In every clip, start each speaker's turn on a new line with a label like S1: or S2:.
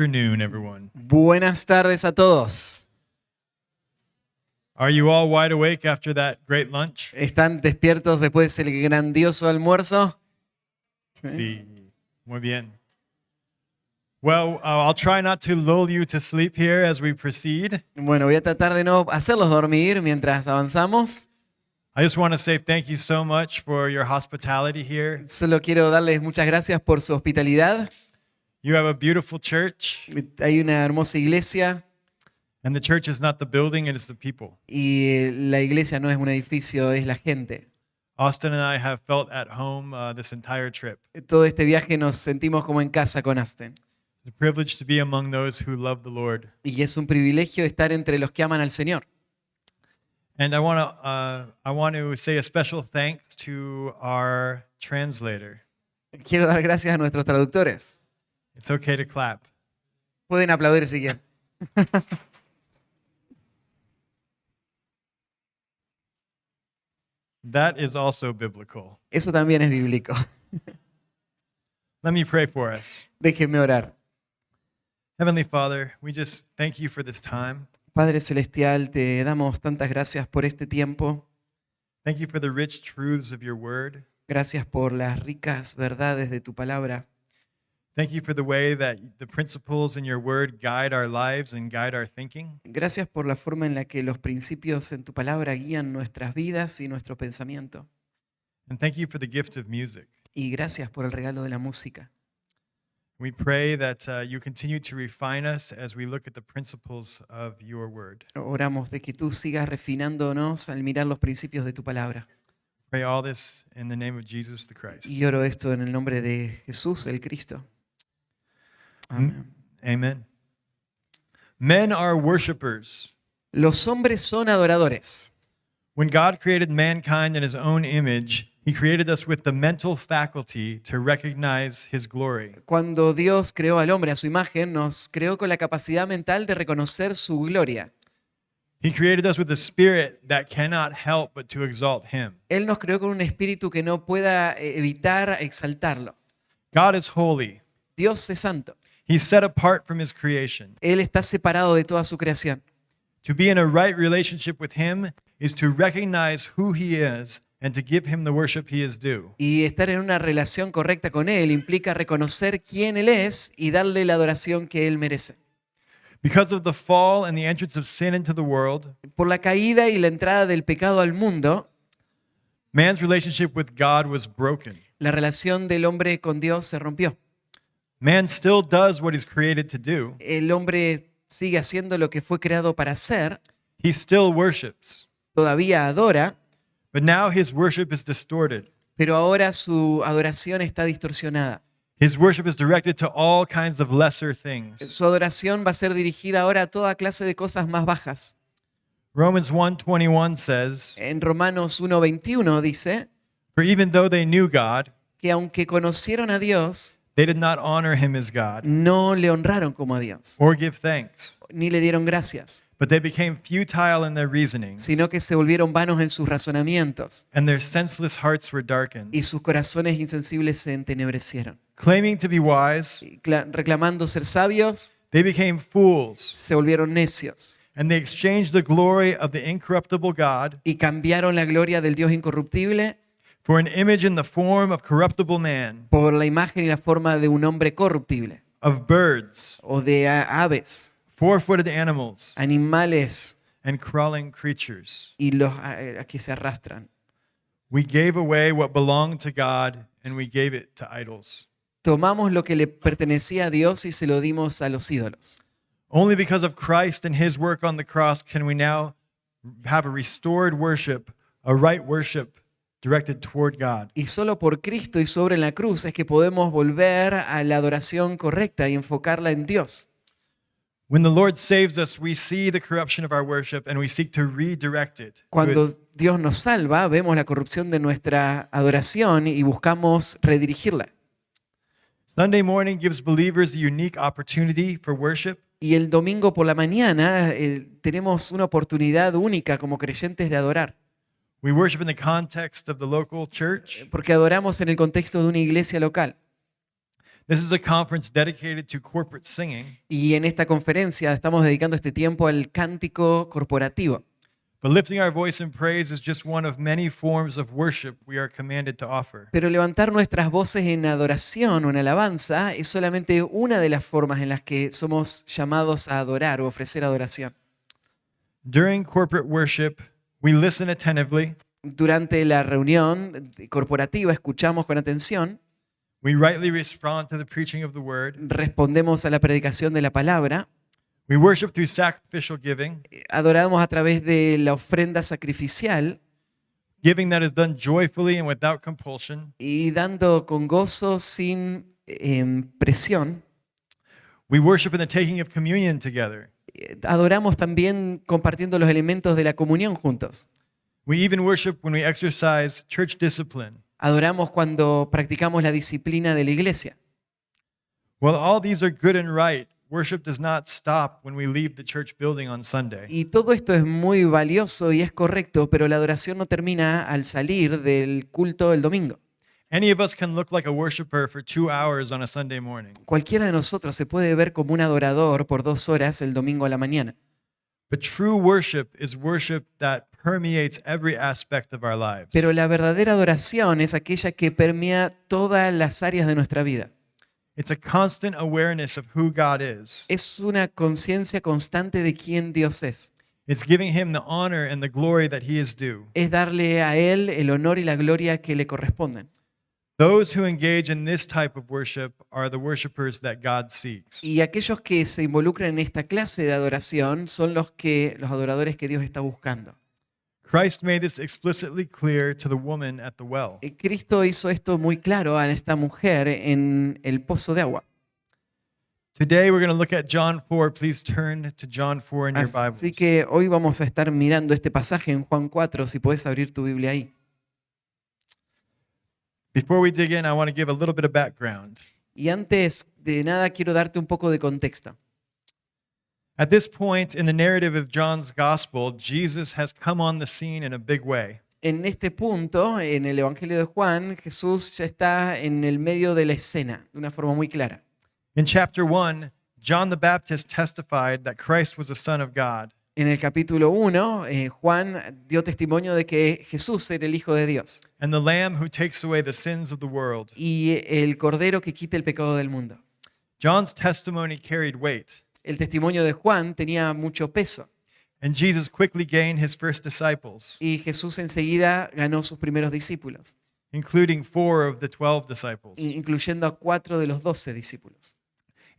S1: afternoon, everyone.
S2: Buenas tardes a todos.
S1: Are you all wide awake after that great lunch?
S2: ¿Están despiertos después del grandioso almuerzo?
S1: Sí, muy bien. Well, I'll try not to lull you to sleep here as we proceed.
S2: Bueno, voy a tratar de no hacerlos dormir mientras avanzamos.
S1: I just want to say thank you so much for your hospitality here.
S2: Solo quiero darles muchas gracias por su hospitalidad.
S1: You have a beautiful church,
S2: Hay una hermosa iglesia
S1: and the church is not the building, it is the people.
S2: y la iglesia no es un edificio, es la gente.
S1: Austin and I have felt at home this entire trip.
S2: Todo este viaje nos sentimos como en casa con Aston.
S1: It's a privilege to be among those who love the Lord.
S2: Y es un privilegio estar entre los que aman al Señor.
S1: And I want to say a special thanks to our translator.
S2: Quiero dar gracias a nuestros traductores.
S1: It's okay to clap.
S2: Pueden aplaudir si quieren.
S1: That is also biblical.
S2: Eso también es bíblico.
S1: Let me pray for us.
S2: Déjenme orar.
S1: Heavenly Father, we just thank you for this time.
S2: Padre Celestial, te damos tantas gracias por este tiempo.
S1: Thank you for the rich truths of your word.
S2: Gracias por las ricas verdades de tu palabra.
S1: Thank you for the way that the principles in your word guide our lives and guide our thinking.
S2: Gracias por la forma en la que los principios en tu palabra guían nuestras vidas y nuestro pensamiento.
S1: And thank you for the gift of music.
S2: Y gracias por el regalo de la música.
S1: We pray that you continue to refine us as we look at the principles of your word.
S2: Oramos de que tú sigas refinándonos al mirar los principios de tu palabra.
S1: Pray all this in the name of Jesus the Christ.
S2: Y oro esto en el nombre de Jesús, el Cristo. Amén.
S1: Amen. Men are worshipers.
S2: Los hombres son adoradores.
S1: When God created mankind in his own image, he created us with the mental faculty to recognize his glory.
S2: Cuando Dios creó al hombre a su imagen, nos creó con la capacidad mental de reconocer su gloria.
S1: He created us with a spirit that cannot help but to exalt him.
S2: Él nos creó con un espíritu que no pueda evitar exaltarlo.
S1: God is holy.
S2: Dios es santo.
S1: He's set apart from his creation.
S2: Él está separado de toda su creación.
S1: To be in a right relationship with him is to recognize who he is and to give him the worship he is due.
S2: Y estar en una relación correcta con Él implica reconocer quién Él es y darle la adoración que Él merece.
S1: Because of the fall and the entrance of sin into the world,
S2: Por la caída y la entrada del pecado al mundo,
S1: man's relationship with God was broken.
S2: la relación del hombre con Dios se rompió.
S1: Man still does what he's created to do.
S2: El hombre sigue haciendo lo que fue creado para hacer,
S1: He still worships.
S2: todavía adora,
S1: But now his worship is distorted.
S2: pero ahora su adoración está distorsionada.
S1: His worship is directed to all kinds of lesser things.
S2: Su adoración va a ser dirigida ahora a toda clase de cosas más bajas.
S1: Romans 1:21 says,
S2: En Romanos 1:21 dice
S1: "For even though they knew God,
S2: que aunque conocieron a Dios,
S1: they did not honor him as God
S2: no le honraron como a Dios,
S1: or give thanks,
S2: ni le dieron gracias,
S1: but they became futile in their reasonings,
S2: sino que se volvieron vanos en sus razonamientos
S1: and their senseless hearts were darkened.
S2: y sus corazones insensibles se entenebrecieron.
S1: Claiming to be wise,
S2: Y reclamando ser sabios,
S1: they became fools,
S2: se volvieron necios
S1: and they exchanged the glory of the incorruptible God
S2: y cambiaron la gloria del Dios incorruptible
S1: for an image in the form of corruptible man,
S2: por la imagen y la forma de un hombre corruptible
S1: of birds,
S2: o de aves,
S1: four-footed animals,
S2: animales
S1: and crawling creatures.
S2: y los que se arrastran.
S1: We gave away what belonged to God and we gave it to idols.
S2: Tomamos lo que le pertenecía a Dios y se lo dimos a los ídolos.
S1: Only because of Christ and his work on the cross can we now have a restored worship, a right worship directed toward God.
S2: Y solo por Cristo y su obra en la cruz es que podemos volver a la adoración correcta y enfocarla en Dios.
S1: When the Lord saves us, we see the corruption of our worship and we seek to redirect it.
S2: Cuando Dios nos salva, vemos la corrupción de nuestra adoración y buscamos redirigirla.
S1: Sunday morning gives believers a unique opportunity for worship.
S2: Y el domingo por la mañana tenemos una oportunidad única como creyentes de adorar.
S1: We worship in the context of the local church.
S2: Porque adoramos en el contexto de una iglesia local.
S1: This is a conference dedicated to corporate singing,
S2: Y en esta conferencia estamos dedicando este tiempo al cántico corporativo.
S1: but lifting our voice in praise is just one of many forms of worship we are commanded to offer.
S2: Pero levantar nuestras voces en adoración o en alabanza es solamente una de las formas en las que somos llamados a adorar o ofrecer adoración.
S1: During corporate worship, we listen attentively,
S2: Durante la reunión corporativa escuchamos con atención,
S1: we rightly respond to the preaching of the word,
S2: respondemos a la predicación de la palabra,
S1: we worship through sacrificial giving,
S2: adoramos a través de la ofrenda sacrificial
S1: giving that is done joyfully and without compulsion.
S2: y dando con gozo sin presión.
S1: We worship in the taking of communion together.
S2: Adoramos también compartiendo los elementos de la comunión juntos.
S1: We even worship when we exercise church discipline.
S2: Adoramos cuando practicamos la disciplina de la iglesia.
S1: While all these are good and right, worship does not stop when we leave the church building on Sunday.
S2: Y todo esto es muy valioso y es correcto, pero la adoración no termina al salir del culto el domingo.
S1: Any of us can look like a worshiper for 2 hours on a Sunday morning,
S2: Cualquiera de nosotros se puede ver como un adorador por 2 horas el domingo a la mañana.
S1: but true worship is worship that permeates every aspect of our lives.
S2: Pero la verdadera adoración es aquella que permea todas las áreas de nuestra vida.
S1: It's a constant awareness of who God is.
S2: Es una conciencia constante de quién Dios es.
S1: It's giving him the honor and the glory that he is due.
S2: Es darle a Él el honor y la gloria que le corresponden.
S1: Those who engage in this type of worship are the worshipers that God seeks.
S2: Y aquellos que se involucran en esta clase de adoración son los adoradores que Dios está buscando.
S1: Christ made this explicitly clear to the woman at the well.
S2: Cristo hizo esto muy claro a esta mujer en el pozo de agua.
S1: Today we're going to look at John 4. Please turn to John 4 in your Bibles.
S2: Así que hoy vamos a estar mirando este pasaje en Juan 4, si puedes abrir tu Biblia ahí.
S1: Before we dig in, I want to give a little bit of background.
S2: Y antes de nada quiero darte un poco de contexto.
S1: At this point in the narrative of John's gospel, Jesus has come on the scene in a big way.
S2: En este punto, en el Evangelio de Juan, Jesús ya está en el medio de la escena, de una forma muy clara.
S1: In chapter 1, John the Baptist testified that Christ was the Son of God.
S2: En el capítulo 1, Juan dio testimonio de que Jesús era el Hijo de Dios
S1: And the Lamb who takes away the sins of the world.
S2: y el Cordero que quita el pecado del mundo.
S1: John's testimony carried weight,
S2: El testimonio de Juan tenía mucho peso
S1: and Jesus quickly gained his first disciples,
S2: y Jesús enseguida ganó sus primeros discípulos,
S1: including 4 of the 12 disciples.
S2: incluyendo a 4 de los 12 discípulos.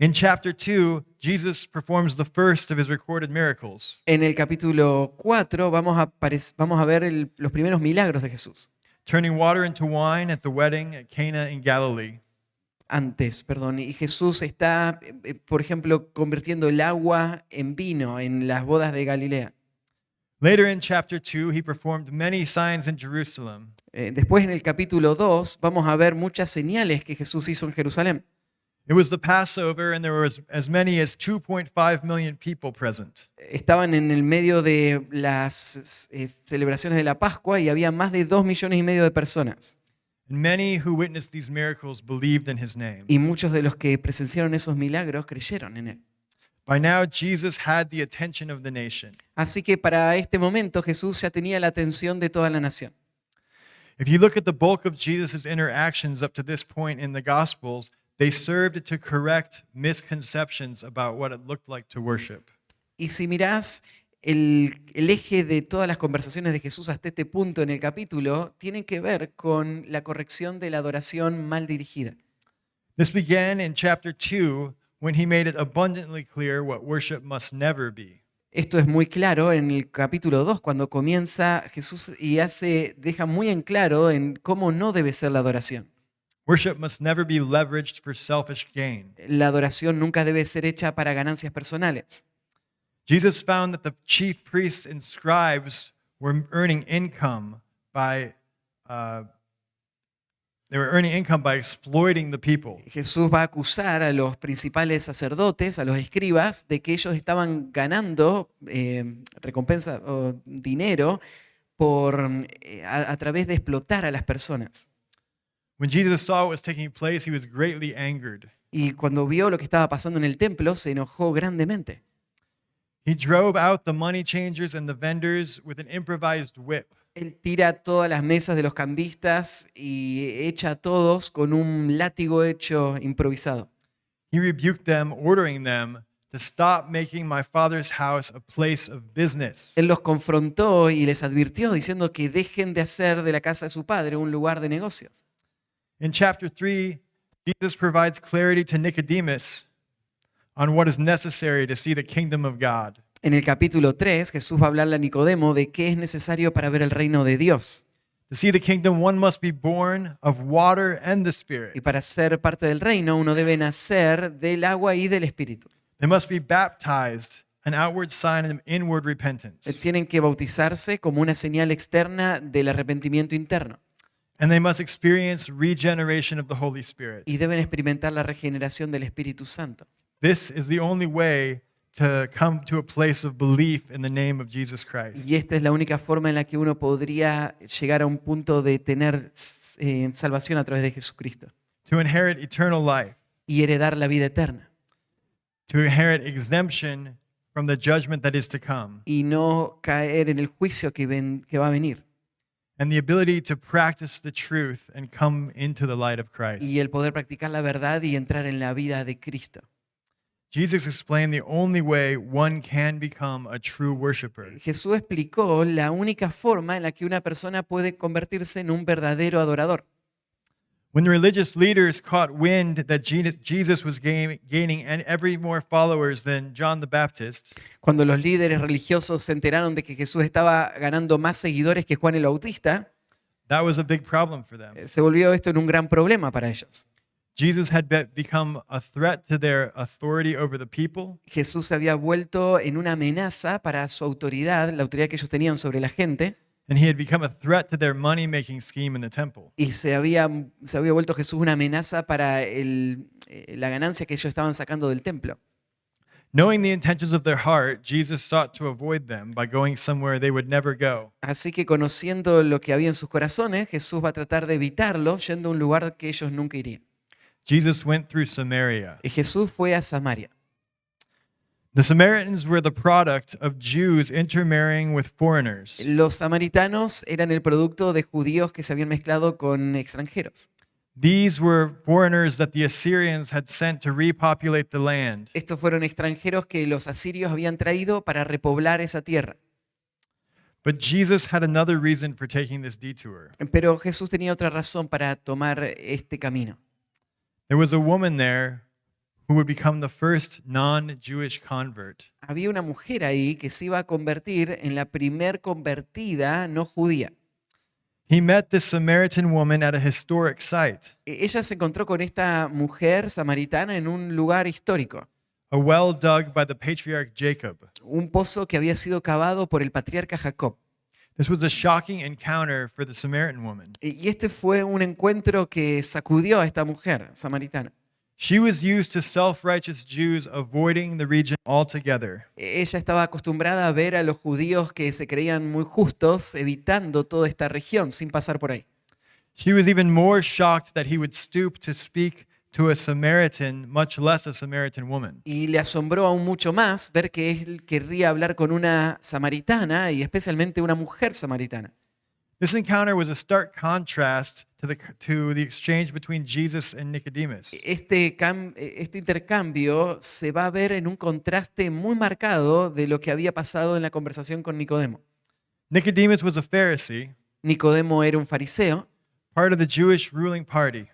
S1: In chapter 2, Jesus performs the first of his recorded miracles,
S2: En el capítulo 4 vamos a ver los primeros milagros de Jesús.
S1: turning water into wine at the wedding at Cana in Galilee.
S2: Y Jesús está, por ejemplo, convirtiendo el agua en vino en las bodas de Galilea.
S1: Later in chapter 2, he performed many signs in Jerusalem,
S2: Después en el capítulo 2 vamos a ver muchas señales que Jesús hizo en Jerusalén.
S1: It was the Passover, and there were as many as 2.5 million people present.
S2: Estaban en el medio de las celebraciones de la Pascua y había más de 2,5 millones de personas.
S1: And many who witnessed these miracles believed in his name.
S2: Y muchos de los que presenciaron esos milagros creyeron en él.
S1: By now, Jesus had the attention of the nation.
S2: Así que para este momento Jesús ya tenía la atención de toda la nación.
S1: If you look at the bulk of Jesus' interactions up to this point in the Gospels, they served to correct misconceptions about what it looked like to worship.
S2: Y si mirás el eje de todas las conversaciones de Jesús hasta este punto en el capítulo, tiene que ver con la corrección de la adoración mal dirigida.
S1: This began in chapter 2 when he made it abundantly clear what worship must never be.
S2: Esto es muy claro en el capítulo 2, cuando comienza Jesús y deja muy en claro en cómo no debe ser la adoración.
S1: Worship must never be leveraged for selfish gain.
S2: La adoración nunca debe ser hecha para ganancias personales.
S1: Jesus found that the chief priests and scribes were earning income by exploiting the people.
S2: Jesús va a acusar a los principales sacerdotes, a los escribas, de que ellos estaban ganando recompensa o dinero a través de explotar a las personas.
S1: When Jesus saw what was taking place, he was greatly angered.
S2: Y cuando vio lo que estaba pasando en el templo, se enojó grandemente.
S1: He drove out the money changers and the vendors with an improvised whip.
S2: Él tira todas las mesas de los cambistas y echa a todos con un látigo hecho improvisado.
S1: He rebuked them, ordering them to stop making my father's house a place of business.
S2: Él los confrontó y les advirtió diciendo que dejen de hacer de la casa de su padre un lugar de negocios.
S1: In chapter 3, Jesus provides clarity to Nicodemus on what is necessary to see the kingdom of God.
S2: En el capítulo 3, Jesús va a hablarle a Nicodemo de qué es necesario para ver el reino de Dios.
S1: To see the kingdom, one must be born of water and the
S2: Y
S1: Spirit.
S2: para ser parte del reino, uno debe nacer del agua y del espíritu.
S1: They must be baptized, an outward sign of inward repentance.
S2: Tienen que bautizarse como una señal externa del arrepentimiento interno.
S1: And they must experience regeneration of the Holy Spirit.
S2: Y deben experimentar la regeneración del Espíritu Santo.
S1: This is the only way to come to a place of belief in the name of Jesus Christ.
S2: Y esta es la única forma en la que uno podría llegar a un punto de tener salvación a través de Jesucristo
S1: To inherit eternal life.
S2: y heredar la vida eterna.
S1: To inherit exemption from the judgment that is to come.
S2: Y no caer en el juicio que va a venir.
S1: And the ability to practice the truth and come into the light of Christ.
S2: Y el poder practicar la verdad y entrar en la vida de Cristo.
S1: Jesus explained the only way one can become a true worshiper.
S2: Jesús explicó la única forma en la que una persona puede convertirse en un verdadero adorador.
S1: When the religious leaders caught wind that Jesus was gaining and every more followers than John the Baptist,
S2: Cuando los líderes religiosos se enteraron de que Jesús estaba ganando más seguidores que Juan el Bautista,
S1: that was a big problem for them.
S2: se volvió esto en un gran problema para ellos.
S1: Jesus had become a threat to their authority over the people,
S2: Jesús se había vuelto en una amenaza para su autoridad, la autoridad que ellos tenían sobre la gente,
S1: and he had become a threat to their money-making scheme in the temple.
S2: y se había vuelto Jesús una amenaza para la ganancia que ellos estaban sacando del templo.
S1: Knowing the intentions of their heart, Jesus sought to avoid them by going somewhere they would never go.
S2: Así que conociendo lo que había en sus corazones, Jesús va a tratar de evitarlo yendo a un lugar que ellos nunca irían.
S1: Jesus went through Samaria.
S2: Y Jesús fue a Samaria.
S1: The Samaritans were the product of Jews intermarrying with foreigners.
S2: Los samaritanos eran el producto de judíos que se habían mezclado con extranjeros.
S1: These were foreigners that the Assyrians had sent to repopulate the land.
S2: Estos fueron extranjeros que los asirios habían traído para repoblar esa tierra.
S1: But Jesus had another reason for taking this detour.
S2: Pero Jesús tenía otra razón para tomar este camino.
S1: There was a woman there who would become the first non-Jewish convert.
S2: Había una mujer ahí que se iba a convertir en la primer convertida no judía.
S1: He met this Samaritan woman at a historic site,
S2: Ella se encontró con esta mujer samaritana en un lugar histórico,
S1: a well dug by the patriarch Jacob.
S2: un pozo que había sido cavado por el patriarca Jacob.
S1: This was a shocking encounter for the Samaritan woman.
S2: Y este fue un encuentro que sacudió a esta mujer samaritana.
S1: She was used to self-righteous Jews avoiding the region altogether.
S2: Ella estaba acostumbrada a ver a los judíos que se creían muy justos evitando toda esta región sin pasar por ahí.
S1: She was even more shocked that he would stoop to speak to a Samaritan, much less a Samaritan woman.
S2: Y le asombró aún mucho más ver que él querría hablar con una samaritana y especialmente una mujer samaritana.
S1: This encounter was a stark contrast to the exchange between Jesus and Nicodemus.
S2: Este intercambio se va a ver en un contraste muy marcado de lo que había pasado en la conversación con Nicodemo.
S1: Nicodemus was a Pharisee,
S2: Nicodemo era un fariseo,
S1: part of the Jewish ruling party.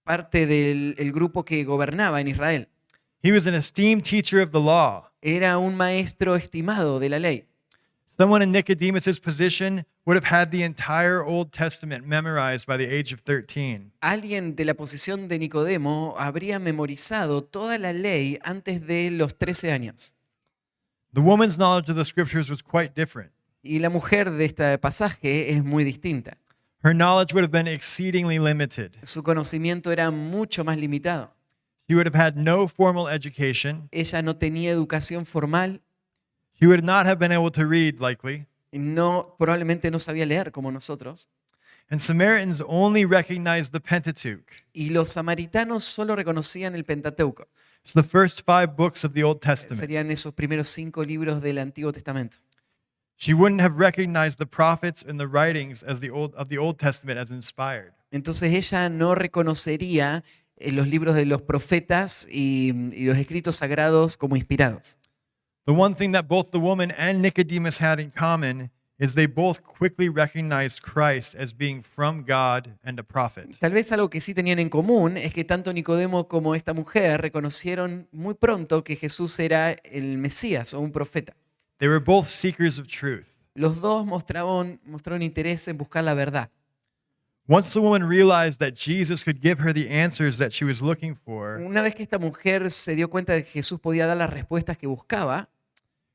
S2: parte del grupo que gobernaba en Israel.
S1: He was an esteemed teacher of the law.
S2: Era un maestro estimado de la ley.
S1: Someone in Nicodemus's position would have had the entire Old Testament memorized by the age of 13.
S2: Alguien de la posición de Nicodemo habría memorizado toda la ley antes de los 13 años.
S1: The woman's knowledge of the scriptures was quite different.
S2: Y la mujer de este pasaje es muy distinta.
S1: Her knowledge would have been exceedingly limited.
S2: Su conocimiento era mucho más limitado.
S1: She would have had no formal education.
S2: Ella no tenía educación formal,
S1: She would not have been able to read, likely.
S2: probablemente no sabía leer como nosotros.
S1: And Samaritans only recognized the Pentateuch.
S2: Y los samaritanos solo reconocían el Pentateuco.
S1: It's the first 5 books of the Old Testament.
S2: Serían esos primeros 5 libros del Antiguo Testamento.
S1: She wouldn't have recognized the prophets and the writings of the Old Testament as inspired.
S2: Entonces ella no reconocería los libros de los profetas y los escritos sagrados como inspirados.
S1: The one thing that both the woman and Nicodemus had in common is they both quickly recognized Christ as being from God and a prophet.
S2: Tal vez algo que sí tenían en común es que tanto Nicodemo como esta mujer reconocieron muy pronto que Jesús era el Mesías o un profeta.
S1: They were both seekers of truth.
S2: Los dos mostraron interés en buscar la verdad.
S1: Once the woman realized that Jesus could give her the answers that she was looking for,
S2: Una vez que esta mujer se dio cuenta de que Jesús podía dar las respuestas que buscaba,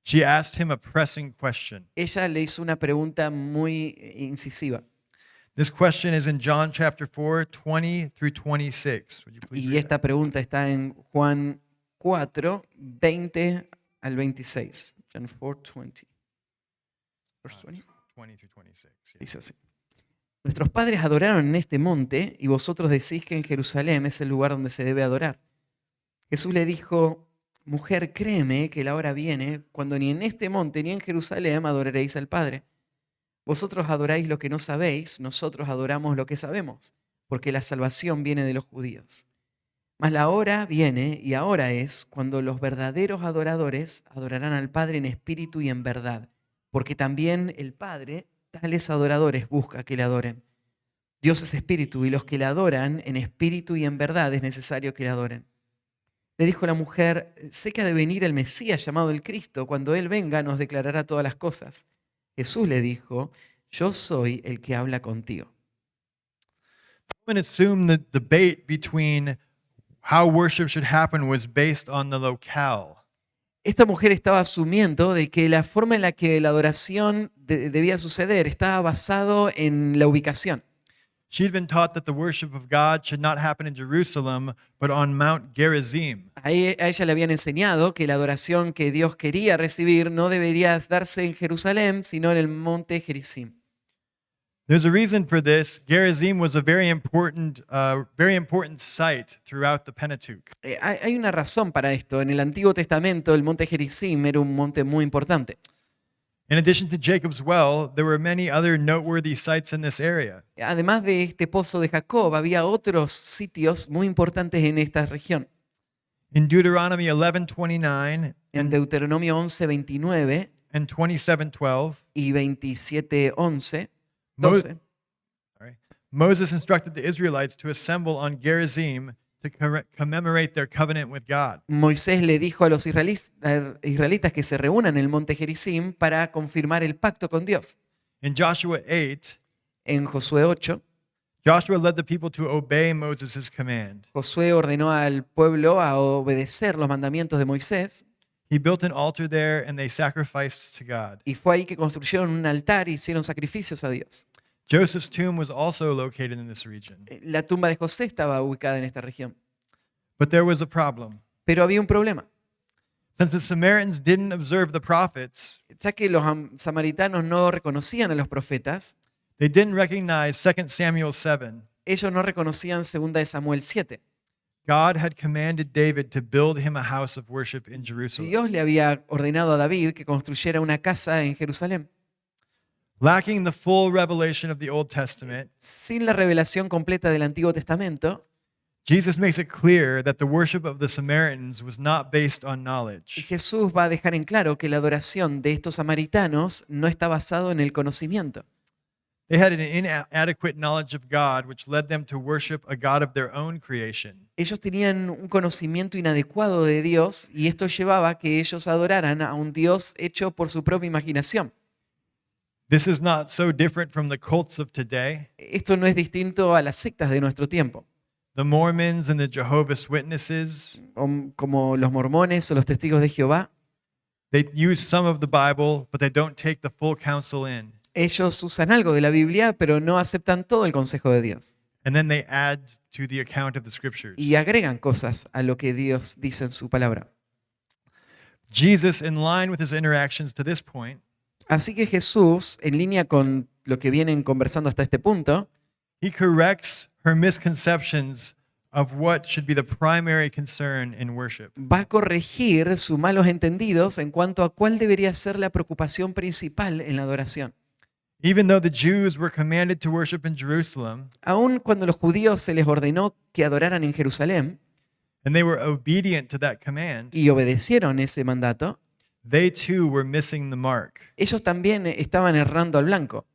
S1: she asked him a pressing question.
S2: ella le hizo una pregunta muy incisiva.
S1: This question is in John chapter 4, 20 through 26. Would you please
S2: Y
S1: read that?
S2: esta pregunta está en Juan 4, 20 al 26. John 4, 20. Verse 20.
S1: 20 through 26. Yeah.
S2: Dice así. Nuestros padres adoraron en este monte y vosotros decís que en Jerusalén es el lugar donde se debe adorar. Jesús le dijo, mujer, créeme que la hora viene cuando ni en este monte ni en Jerusalén adoraréis al Padre. Vosotros adoráis lo que no sabéis, nosotros adoramos lo que sabemos, porque la salvación viene de los judíos. Mas la hora viene, y ahora es, cuando los verdaderos adoradores adorarán al Padre en espíritu y en verdad, porque también el Padre tales adoradores busca que le adoren. Dios es espíritu, y los que le adoran en espíritu y en verdad es necesario que le adoren. Le dijo la mujer, sé que ha de venir el Mesías llamado el Cristo, cuando Él venga nos declarará todas las cosas. Jesús le dijo, yo soy el que habla contigo.
S1: The woman assumed the debate between how worship should happen was based on the locale.
S2: Esta mujer estaba asumiendo de que la forma en la que la adoración debía suceder estaba basado en la ubicación.
S1: She'd been taught that the worship of God should not happen in Jerusalem, but on Mount Gerizim.
S2: A ella le habían enseñado que la adoración que Dios quería recibir no debería darse en Jerusalén, sino en el monte Gerizim.
S1: There's a reason for this. Gerizim was a very important site throughout the Pentateuch.
S2: Hay una razón para esto. En el Antiguo Testamento, el monte Gerizim era un monte muy importante.
S1: In addition to Jacob's well, there were many other noteworthy sites in this area.
S2: Además de este pozo de Jacob, había otros sitios muy importantes en esta región.
S1: In Deuteronomy 11:29
S2: En Deuteronomio 11, 29
S1: and 27:12,
S2: y 27, 11,
S1: Mo-
S2: 12,
S1: Moses instructed the Israelites to assemble on Gerizim to commemorate their covenant with God.
S2: Moisés le dijo a los israelitas que se reúnan en el monte Gerizim para confirmar el pacto con Dios.
S1: In Joshua 8,
S2: En Josué 8,
S1: Joshua led the people to obey Moses' command.
S2: Josué ordenó al pueblo a obedecer los mandamientos de Moisés
S1: He built an altar there and they sacrificed to God.
S2: y fue ahí que construyeron un altar y hicieron sacrificios a Dios.
S1: Joseph's tomb was also located in this region.
S2: La tumba de José estaba ubicada en esta región.
S1: But there was a problem.
S2: Pero había un problema.
S1: Since the Samaritans didn't observe the prophets,
S2: Ya que los samaritanos no reconocían a los profetas,
S1: they didn't recognize 2 Samuel 7.
S2: ellos no reconocían 2 de Samuel 7.
S1: God had commanded David to build him a house of worship in Jerusalem.
S2: Dios le había ordenado a David que construyera una casa en Jerusalén.
S1: Lacking the full revelation of the Old Testament,
S2: Sin la revelación completa del Antiguo Testamento,
S1: Jesus makes it clear that the worship of the Samaritans was not based on
S2: y
S1: knowledge.
S2: Jesús va a dejar en claro que la adoración de estos samaritanos no está basado en el conocimiento.
S1: They had an inadequate knowledge of God, which led them to worship a God of their own creation.
S2: Ellos tenían un conocimiento inadecuado de Dios y esto llevaba a que ellos adoraran a un Dios hecho por su propia imaginación.
S1: This is not so different from the cults of today.
S2: Esto no es distinto a las sectas de nuestro tiempo,
S1: The Mormons and the Jehovah's Witnesses,
S2: como los mormones o los testigos de Jehová.
S1: they use some of the Bible, but they don't take the full counsel in.
S2: Ellos usan algo de la Biblia, pero no aceptan todo el consejo de Dios.
S1: And then they add to the account of the scriptures.
S2: Y agregan cosas a lo que Dios dice en su palabra.
S1: Jesus, in line with his interactions to this point,
S2: Así que Jesús, en línea con lo que vienen conversando hasta este punto,
S1: He corrects her misconceptions of what should be the primary concern in worship.
S2: Va a corregir sus malos entendidos en cuanto a cuál debería ser la preocupación principal en la adoración.
S1: Even though the Jews were commanded to worship in Jerusalem,
S2: Aun cuando los judíos se les ordenó que adoraran en Jerusalén
S1: and they were obedient to that command,
S2: y obedecieron ese mandato,
S1: they too were missing the mark.
S2: ellos también estaban errando al blanco.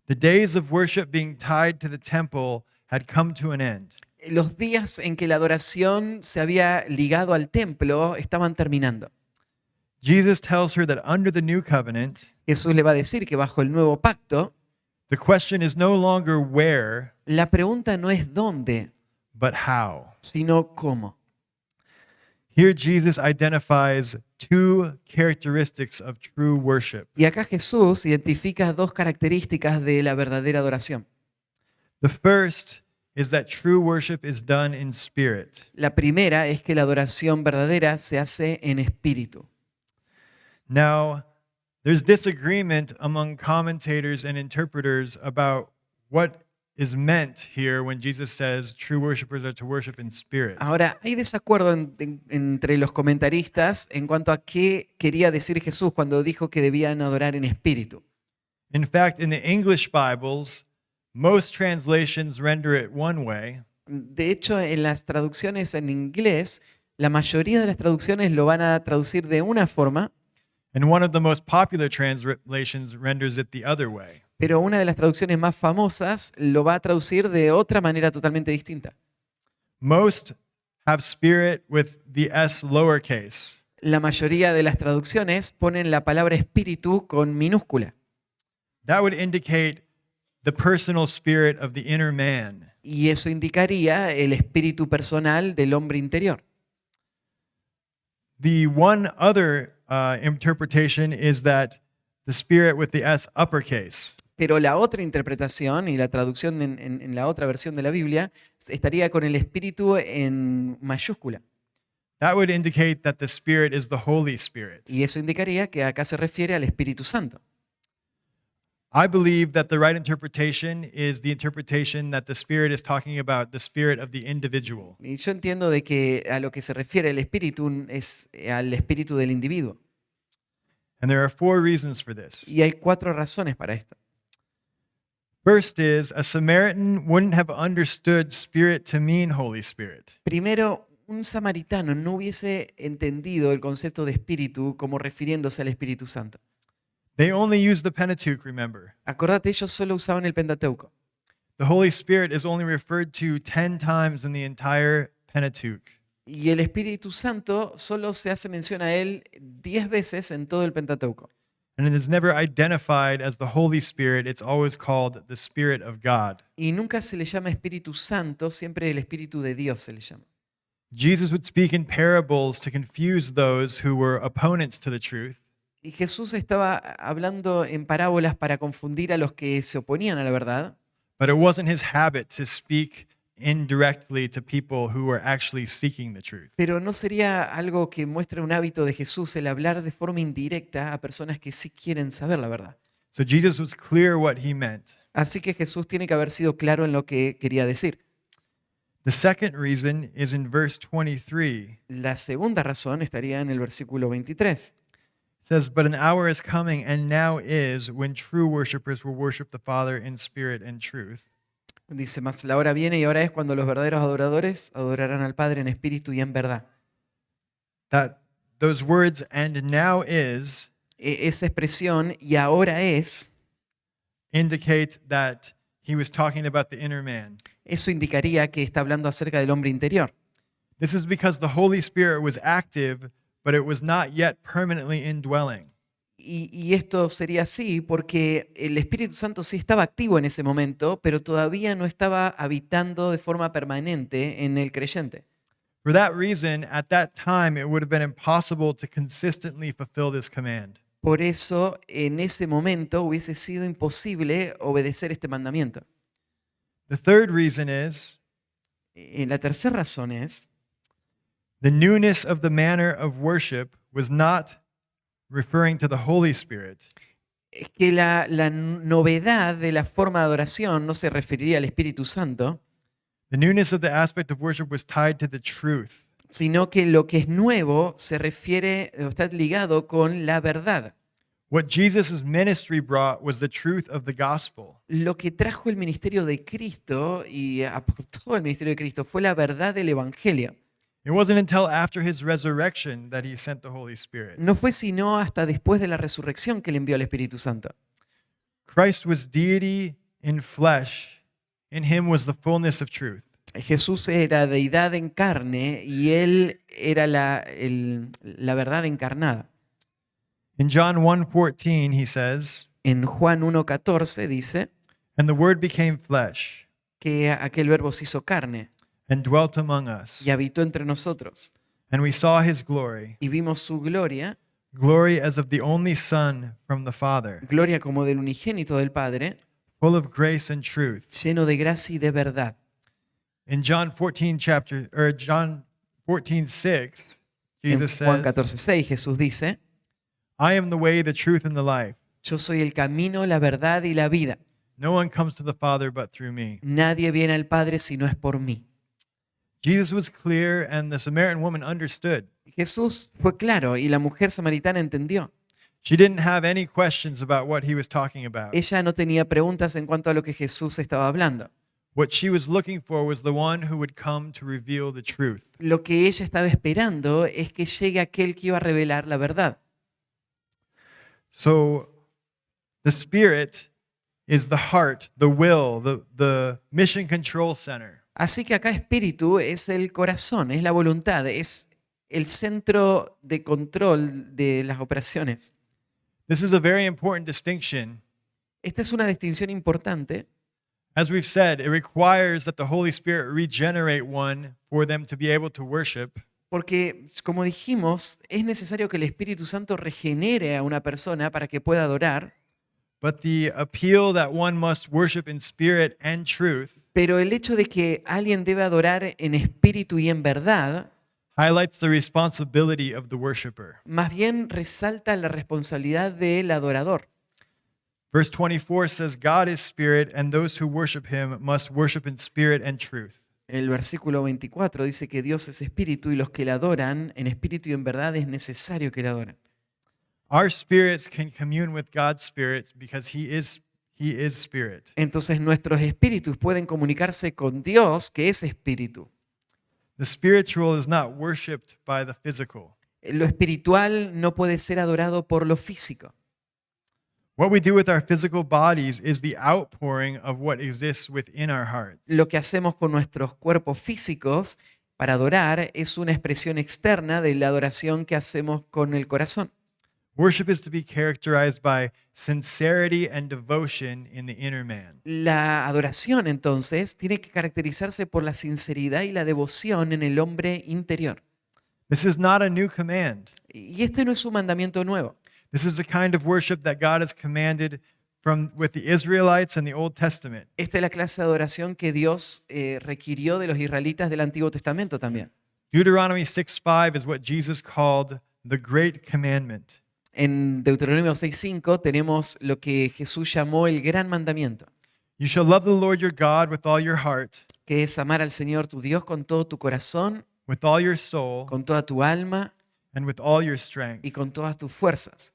S1: The days of worship being tied to the temple had come to an end.
S2: Los días en que la adoración se había ligado al templo estaban terminando.
S1: Jesus tells her that under the new covenant,
S2: Jesús le va a decir que bajo el nuevo pacto,
S1: the question is no longer where,
S2: la pregunta no es dónde,
S1: but how.
S2: sino cómo.
S1: Here, Jesus identifies two characteristics of true worship.
S2: Y acá Jesús identifica dos características de la verdadera adoración.
S1: The first is that true worship is done in spirit.
S2: La primera es que la adoración verdadera se hace en espíritu.
S1: Now, there's disagreement among commentators and interpreters about what is meant here when Jesus says true worshipers are to worship in spirit.
S2: Ahora, hay desacuerdo entre los comentaristas en cuanto a qué quería decir Jesús cuando dijo que debían adorar en espíritu.
S1: In fact, in the English Bibles, most translations render it one way,
S2: De hecho, en las traducciones en inglés, la mayoría de las traducciones lo van a traducir de una forma,
S1: and one of the most popular translations renders it the other way.
S2: pero una de las traducciones más famosas lo va a traducir de otra manera totalmente distinta.
S1: Most have spirit with the S lowercase.
S2: La mayoría de las traducciones ponen la palabra espíritu con minúscula.
S1: That would indicate the personal spirit of the inner man.
S2: Y eso indicaría el espíritu personal del hombre interior.
S1: The one other interpretation is that the spirit with the S uppercase.
S2: Pero la otra interpretación y la traducción en la otra versión de la Biblia estaría con el espíritu en mayúscula.
S1: That would indicate that the spirit is the Holy Spirit.
S2: Y eso indicaría que acá se refiere al Espíritu Santo.
S1: I believe that the right interpretation is the interpretation that the spirit is talking about the spirit of the individual.
S2: Y yo entiendo de que a lo que se refiere el espíritu es al espíritu del individuo.
S1: And there are four reasons for this.
S2: Y hay 4 razones para esto.
S1: First is a Samaritan wouldn't have understood spirit to mean Holy Spirit.
S2: Primero, un samaritano no hubiese entendido el concepto de espíritu como refiriéndose al Espíritu Santo.
S1: They only used the Pentateuch, remember.
S2: Acordate, ellos solo usaban el Pentateuco.
S1: The Holy Spirit is only referred to 10 times in the entire Pentateuch.
S2: Y el Espíritu Santo solo se hace mención a él 10 veces en todo el Pentateuco.
S1: And it is never identified as the Holy Spirit, it's always called the Spirit of God.
S2: Y nunca se le llama Espíritu Santo, siempre el Espíritu de Dios se le llama.
S1: Jesus would speak in parables to confuse those who were opponents to the truth.
S2: Y Jesús estaba hablando en parábolas para confundir a los que se oponían a la verdad,
S1: But it wasn't his habit to speak indirectly to people who were actually seeking the truth.
S2: pero no sería algo que muestre un hábito de Jesús el hablar de forma indirecta a personas que sí quieren saber la verdad.
S1: So Jesus was clear what he meant.
S2: Así que Jesús tiene que haber sido claro en lo que quería decir.
S1: The second reason is in verse 23.
S2: La segunda razón estaría en el versículo 23.
S1: It says, "But an hour is coming and now is when true worshipers will worship the Father in spirit and truth."
S2: Dice, más la hora viene y ahora es cuando los verdaderos adoradores adorarán al Padre en espíritu y en verdad.
S1: That those words "and now is"
S2: Esa expresión y ahora es,
S1: indicate that he was talking about the inner man.
S2: eso indicaría que está hablando acerca del hombre interior.
S1: This is because the Holy Spirit was active, but it was not yet permanently indwelling.
S2: Y esto sería así porque el Espíritu Santo sí estaba activo en ese momento, pero todavía no estaba habitando de forma permanente en el creyente.
S1: For that reason, at that time, it would have been impossible to consistently fulfill this command.
S2: Por eso, en ese momento hubiese sido imposible obedecer este mandamiento.
S1: The third reason is
S2: La tercera razón es,
S1: the newness of the manner of worship was not referring to the Holy Spirit,
S2: es que la novedad de la forma de adoración no se referiría al Espíritu Santo,
S1: The newness of the aspect of worship was tied to the truth.
S2: sino que lo que es nuevo se refiere o está ligado con la verdad.
S1: What Jesus' ministry brought was the truth of the gospel.
S2: Lo que trajo el ministerio de Cristo y aportó el ministerio de Cristo fue la verdad del Evangelio.
S1: It wasn't until after his resurrection that he sent the Holy Spirit.
S2: No fue sino hasta después de la resurrección que le envió al Espíritu Santo.
S1: Christ was deity in flesh. In him was the fullness of truth.
S2: Jesús era deidad en carne y él era la verdad encarnada.
S1: In John 1:14 he says,
S2: En Juan 1:14 dice
S1: "And the word became flesh
S2: que aquel verbo se hizo carne
S1: and dwelt among us,
S2: y habitó entre nosotros
S1: and we saw his glory,
S2: y vimos su gloria,
S1: glory as of the only Son from the Father,
S2: gloria como del unigénito del Padre,
S1: full of grace and truth."
S2: lleno de gracia y de verdad.
S1: In John 14:6,
S2: En
S1: Jesus
S2: Juan
S1: says,
S2: 14:6 Jesús dice,
S1: "I am the way, the truth, and the life.
S2: yo soy el camino, la verdad y la vida.
S1: No one comes to the Father but through me."
S2: Nadie viene al Padre si no es por mí.
S1: Jesus was clear, and the Samaritan woman understood.
S2: Jesús fue claro y la mujer samaritana entendió.
S1: She didn't have any questions about what he was talking about.
S2: Ella no tenía preguntas en cuanto a lo que Jesús estaba hablando.
S1: What she was looking for was the one who would come to reveal the truth.
S2: Lo que ella estaba esperando es que llegue aquel que iba a revelar la verdad.
S1: So the Spirit is the heart, the will, the mission control center.
S2: Así que acá espíritu es el corazón, es la voluntad, es el centro de control de las operaciones.
S1: This is a very important distinction.
S2: Esta es una distinción importante.
S1: As we've said, it requires that the Holy Spirit regenerate one for them to be able to worship.
S2: Porque, como dijimos, es necesario que el Espíritu Santo regenere a una persona para que pueda adorar,
S1: But the appeal that one must worship in spirit and truth
S2: pero el hecho de que alguien debe adorar en espíritu y en verdad,
S1: highlights the responsibility of the worshiper.
S2: más bien resalta la responsabilidad del adorador.
S1: Verse 24 says, "God is spirit, and those who worship him must worship in spirit and truth."
S2: El versículo 24 dice que Dios es espíritu y los que le adoran en espíritu y en verdad es necesario que le adoren.
S1: Our spirits can commune with God's spirit because he is spirit.
S2: Entonces nuestros espíritus pueden comunicarse con Dios, que es espíritu.
S1: The spiritual is not worshipped by the physical.
S2: Lo espiritual no puede ser adorado por lo físico.
S1: What we do with our physical bodies is the outpouring of what exists within our hearts.
S2: Lo que hacemos con nuestros cuerpos físicos para adorar es una expresión externa de la adoración que hacemos con el corazón.
S1: Worship is to be characterized by sincerity and devotion in the inner man.
S2: La adoración, entonces, tiene que caracterizarse por la sinceridad y la devoción en el hombre interior.
S1: This is not a new command.
S2: Y este no es un mandamiento nuevo.
S1: This is the kind of worship that God has commanded with the Israelites in the Old Testament.
S2: Esta es la clase de adoración que Dios requirió de los israelitas del Antiguo Testamento también.
S1: Deuteronomy 6:5 is what Jesus called the great commandment.
S2: En Deuteronomio 6:5 tenemos lo que Jesús llamó el gran mandamiento,
S1: You shall love the Lord your God with all your heart,
S2: que es amar al Señor tu Dios con todo tu corazón,
S1: with all your soul,
S2: con toda tu alma
S1: and with all your strength.
S2: y con todas tus fuerzas.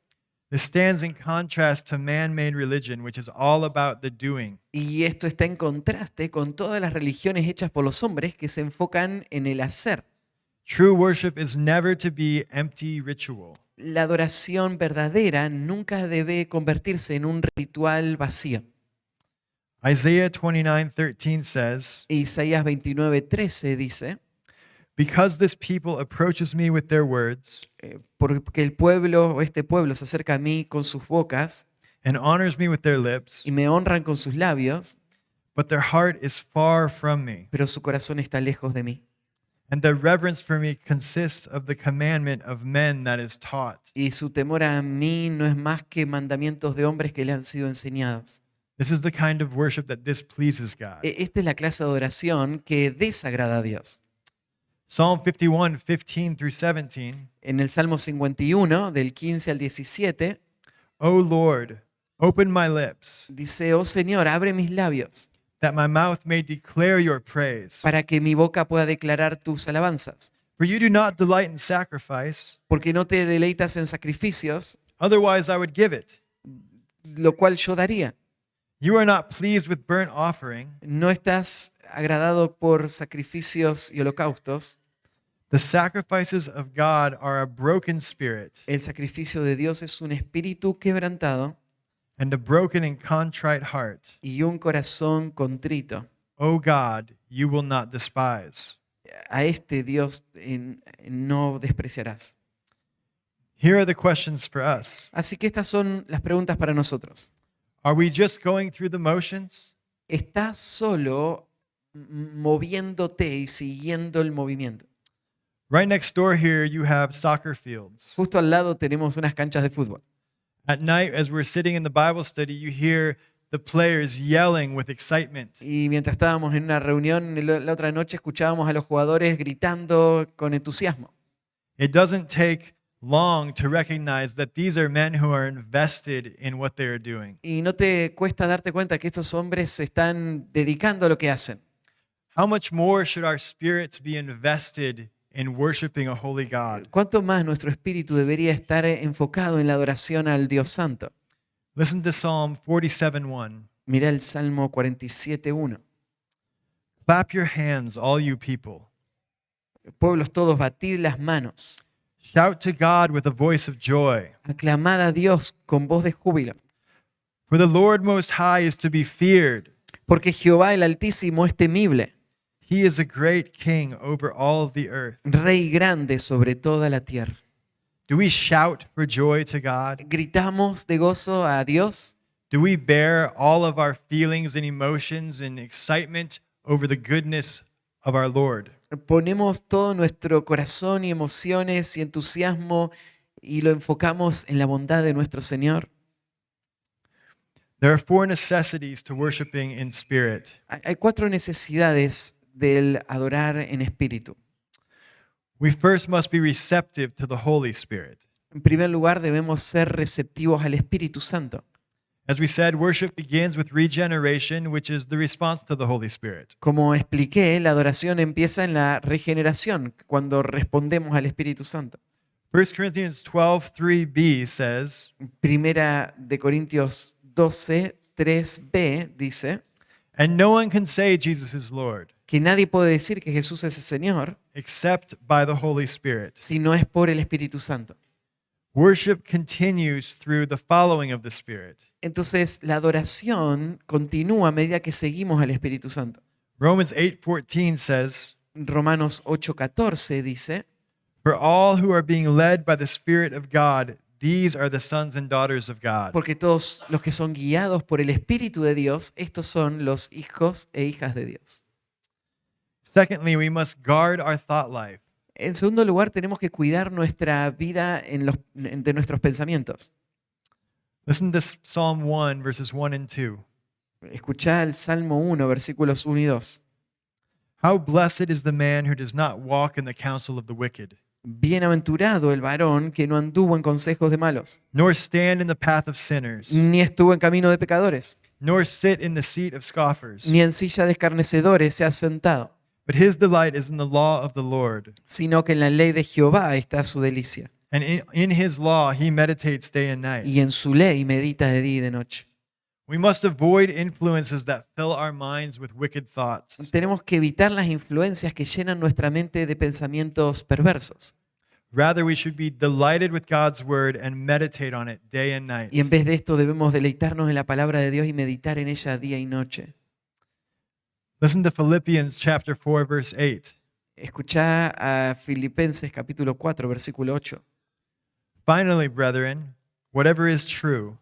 S1: This stands in contrast to man-made religion, which is all about the doing.
S2: Y esto está en contraste con todas las religiones hechas por los hombres que se enfocan en el hacer.
S1: True worship is never to be empty ritual.
S2: La adoración verdadera nunca debe convertirse en un ritual vacío.
S1: Isaiah 29:13 says,
S2: Isaías 29:13 dice,
S1: "Because this people approaches me with their words
S2: porque el pueblo o este pueblo se acerca a mí con sus bocas
S1: and honors me with their lips,
S2: y me honran con sus labios,
S1: but their heart is far from me,
S2: pero su corazón está lejos de mí.
S1: and their reverence for me consists of the commandment of men that is taught."
S2: Y su temor a mí no es más que mandamientos de hombres que le han sido enseñados.
S1: This is the kind of worship that displeases God.
S2: Esta es la clase de adoración que desagrada a Dios.
S1: Psalm 51:15 through 17.
S2: En el Salmo 51, del 15 al 17,
S1: O Lord, Open my lips,
S2: Dice, oh Señor, abre mis labios
S1: that my mouth may declare your praise.
S2: para que mi boca pueda declarar tus alabanzas.
S1: For you do not delight in sacrifice,
S2: Porque no te deleitas en sacrificios,
S1: otherwise I would give it.
S2: lo cual yo daría.
S1: You are not pleased with burnt offering.
S2: No estás agradado por sacrificios y holocaustos.
S1: The sacrifices of God are a broken spirit,
S2: El sacrificio de Dios es un espíritu quebrantado
S1: and a broken and contrite heart.
S2: y un corazón contrito.
S1: O God, you will not despise.
S2: A este Dios no despreciarás.
S1: Here are the questions for us.
S2: Así que estas son las preguntas para nosotros.
S1: Are we just going through the motions?
S2: ¿Estás solo moviéndote y siguiendo el movimiento?
S1: Right next door here, you have soccer fields.
S2: Justo al lado tenemos unas canchas de fútbol.
S1: At night, as we're sitting in the Bible study, you hear the players yelling with excitement.
S2: Y mientras estábamos en una reunión la otra noche, escuchábamos a los jugadores gritando con entusiasmo.
S1: It doesn't take long to recognize that these are men who are invested in what they are doing.
S2: Y no te cuesta darte cuenta que estos hombres se están dedicando a lo que hacen.
S1: How much more should our spirits be invested in worshiping a holy God?
S2: ¿Cuánto más nuestro espíritu debería estar enfocado en la adoración al Dios Santo?
S1: Listen to Psalm 47:1.
S2: Mira el Salmo 47:1.
S1: Clap your hands, all you people.
S2: Pueblos todos, batid las manos.
S1: Shout to God with a voice of joy.
S2: Aclamad a Dios con voz de júbilo.
S1: For the Lord Most High is to be feared.
S2: Porque Jehová el Altísimo es temible,
S1: He is a great king over all of the earth.
S2: Rey grande sobre toda la tierra.
S1: Do we shout for joy to God?
S2: ¿Gritamos de gozo a Dios?
S1: Do we bear all of our feelings and emotions and excitement over the goodness of our Lord?
S2: ¿Ponemos todo nuestro corazón y emociones y entusiasmo y lo enfocamos en la bondad de nuestro Señor?
S1: There are four necessities to worshiping in spirit.
S2: Hay 4 necesidades del adorar en espíritu.
S1: We first must be receptive to the Holy Spirit.
S2: En primer lugar, debemos ser receptivos al Espíritu Santo.
S1: As we said, worship begins with regeneration, which is the response to the Holy Spirit.
S2: Como expliqué, la adoración empieza en la regeneración, cuando respondemos al Espíritu Santo.
S1: 1 Corinthians 12:3b says,
S2: Primera de Corintios 12, 3b dice
S1: "And no one can say Jesus is Lord,
S2: que nadie puede decir que Jesús es el Señor
S1: except by the Holy Spirit."
S2: si no es por el Espíritu Santo.
S1: Worship continues through the following of the Spirit.
S2: Entonces, la adoración continúa a medida que seguimos al Espíritu Santo.
S1: Romans 8:14 says,
S2: Romanos 8:14 dice,
S1: "For all who are being led by the Spirit of God, these are the sons and daughters of God."
S2: porque todos los que son guiados por el Espíritu de Dios, estos son los hijos e hijas de Dios.
S1: Secondly, we must guard our thought life.
S2: En segundo lugar, tenemos que cuidar nuestra vida de nuestros pensamientos.
S1: Listen to Psalm 1, verses 1 and 2.
S2: Escuchá el Salmo 1, versículos 1 y 2.
S1: How blessed is the man who does not walk in the counsel of the wicked,
S2: Bienaventurado el varón que no anduvo en consejos de malos,
S1: nor stand in the path of sinners,
S2: ni estuvo en camino de pecadores,
S1: nor sit in the seat of scoffers.
S2: ni en silla de escarnecedores se ha sentado,
S1: But his delight is in the law of the Lord,
S2: sino que en la ley de Jehová está su delicia,
S1: and in his law he meditates day and night.
S2: y en su ley medita de día y de noche.
S1: We must avoid influences that fill our minds with wicked thoughts.
S2: Tenemos que evitar las influencias que llenan nuestra mente de pensamientos perversos.
S1: Rather, we should be delighted with God's word and meditate on it day and night.
S2: Y en vez de esto debemos deleitarnos en la palabra de Dios y meditar en ella día y noche.
S1: Listen to Philippians chapter 4, verse 8.
S2: Escuchá a Filipenses capítulo 4, versículo 8.
S1: Finally, brethren, whatever is true,